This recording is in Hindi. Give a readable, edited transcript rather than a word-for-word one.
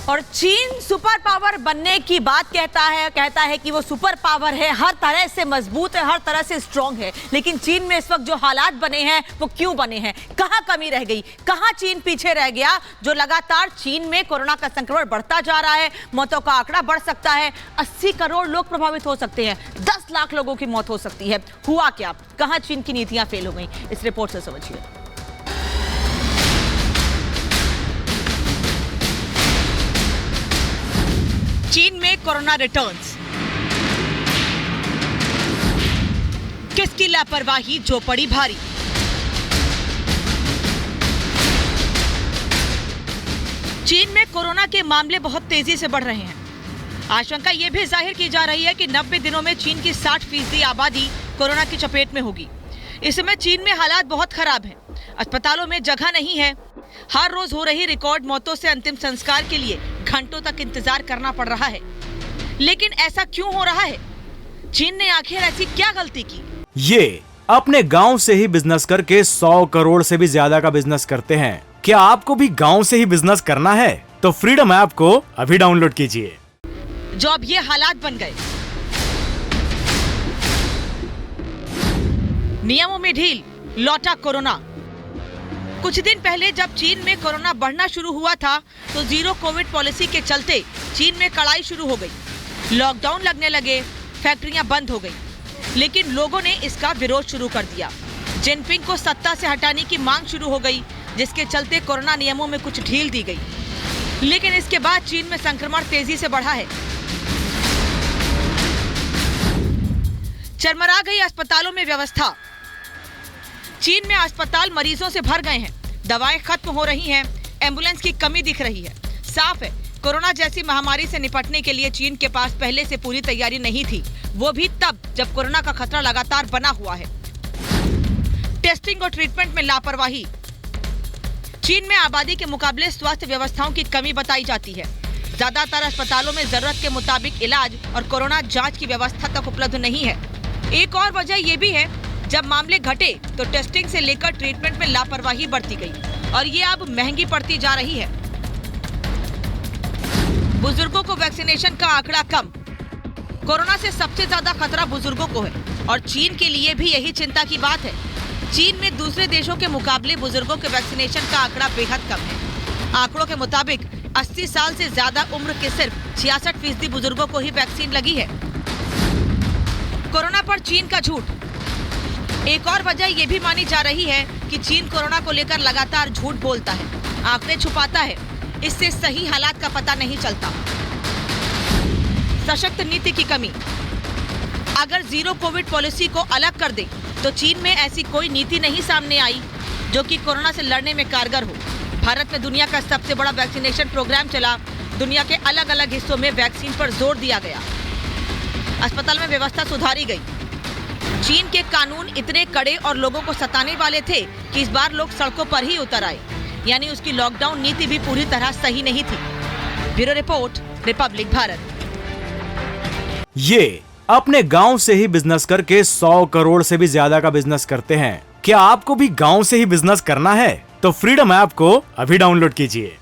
और चीन सुपर पावर बनने की बात कहता है कि वो सुपर पावर है, हर तरह से मजबूत है, हर तरह से स्ट्रांग है। लेकिन चीन में इस वक्त जो हालात बने हैं वो क्यों बने हैं? कहां कमी रह गई? कहां चीन पीछे रह गया? जो लगातार चीन में कोरोना का संक्रमण बढ़ता जा रहा है, मौतों का आंकड़ा बढ़ सकता है, 80 करोड़ लोग प्रभावित हो सकते हैं, 10 लाख लोगों की मौत हो सकती है। हुआ क्या? कहां चीन की नीतियां फेल हो गई? इस रिपोर्ट से समझिए। चीन में कोरोना रिटर्न्स, किसकी लापरवाही जो पड़ी भारी? चीन में कोरोना के मामले बहुत तेजी से बढ़ रहे हैं। आशंका यह भी जाहिर की जा रही है कि 90 दिनों में चीन की 60% आबादी कोरोना की चपेट में होगी। इस समय चीन में हालात बहुत खराब हैं। अस्पतालों में जगह नहीं है। हर रोज हो रही रिकॉर्ड मौतों से अंतिम संस्कार के लिए घंटों तक इंतजार करना पड़ रहा है। लेकिन ऐसा क्यों हो रहा है? चीन ने आखिर ऐसी क्या गलती की? ये अपने गांव से ही बिजनेस करके 100 करोड़ से भी ज्यादा का बिजनेस करते हैं। क्या आपको भी गांव से ही बिजनेस करना है? तो फ्रीडम ऐप को अभी डाउनलोड कीजिए। जो अब ये हालात बन गए, नियमों में ढील, लौटा कोरोना। कुछ दिन पहले जब चीन में कोरोना बढ़ना शुरू हुआ था तो जीरो कोविड पॉलिसी के चलते चीन में कड़ाई शुरू हो गई। लॉकडाउन लगने लगे, फैक्ट्रियां बंद हो गई। लेकिन लोगों ने इसका विरोध शुरू कर दिया। जिनपिंग को सत्ता से हटाने की मांग शुरू हो गई, जिसके चलते कोरोना नियमों में कुछ ढील दी गई। लेकिन इसके बाद चीन में संक्रमण तेजी से बढ़ा है। चरमरा गई अस्पतालों में व्यवस्था। चीन में अस्पताल मरीजों से भर गए हैं, दवाएं खत्म हो रही हैं, एम्बुलेंस की कमी दिख रही है। साफ है, कोरोना जैसी महामारी से निपटने के लिए चीन के पास पहले से पूरी तैयारी नहीं थी, वो भी तब जब कोरोना का खतरा लगातार बना हुआ है। टेस्टिंग और ट्रीटमेंट में लापरवाही। चीन में आबादी के मुकाबले स्वास्थ्य व्यवस्थाओं की कमी बताई जाती है। ज्यादातर अस्पतालों में जरूरत के मुताबिक इलाज और कोरोना जांच की व्यवस्था तक उपलब्ध नहीं है। एक और वजह ये भी है, जब मामले घटे तो टेस्टिंग से लेकर ट्रीटमेंट में लापरवाही बढ़ती गई और ये अब महंगी पड़ती जा रही है। बुजुर्गों को वैक्सीनेशन का आंकड़ा कम। कोरोना से सबसे ज्यादा खतरा बुजुर्गों को है और चीन के लिए भी यही चिंता की बात है। चीन में दूसरे देशों के मुकाबले बुजुर्गों के वैक्सीनेशन का आंकड़ा बेहद कम है। आंकड़ों के मुताबिक 80 साल से ज्यादा उम्र के सिर्फ 66% बुजुर्गों को ही वैक्सीन लगी है। कोरोना पर चीन का झूठ। एक और वजह ये भी मानी जा रही है कि चीन कोरोना को लेकर लगातार झूठ बोलता है, आंकड़े छुपाता है। इससे सही हालात का पता नहीं चलता। सशक्त नीति की कमी। अगर जीरो कोविड पॉलिसी को अलग कर दे तो चीन में ऐसी कोई नीति नहीं सामने आई जो कि कोरोना से लड़ने में कारगर हो। भारत में दुनिया का सबसे बड़ा वैक्सीनेशन प्रोग्राम चला। दुनिया के अलग अलग हिस्सों में वैक्सीन पर जोर दिया गया। अस्पताल में व्यवस्था सुधारी गई। चीन के कानून इतने कड़े और लोगों को सताने वाले थे कि इस बार लोग सड़कों पर ही उतर आए। यानी उसकी लॉकडाउन नीति भी पूरी तरह सही नहीं थी। Bureau report, Republic Bharat. ये अपने गांव से ही बिजनेस करके 100 करोड़ से भी ज्यादा का बिजनेस करते हैं। क्या आपको भी गांव से ही बिजनेस करना है? तो फ्रीडम ऐप को अभी डाउनलोड कीजिए।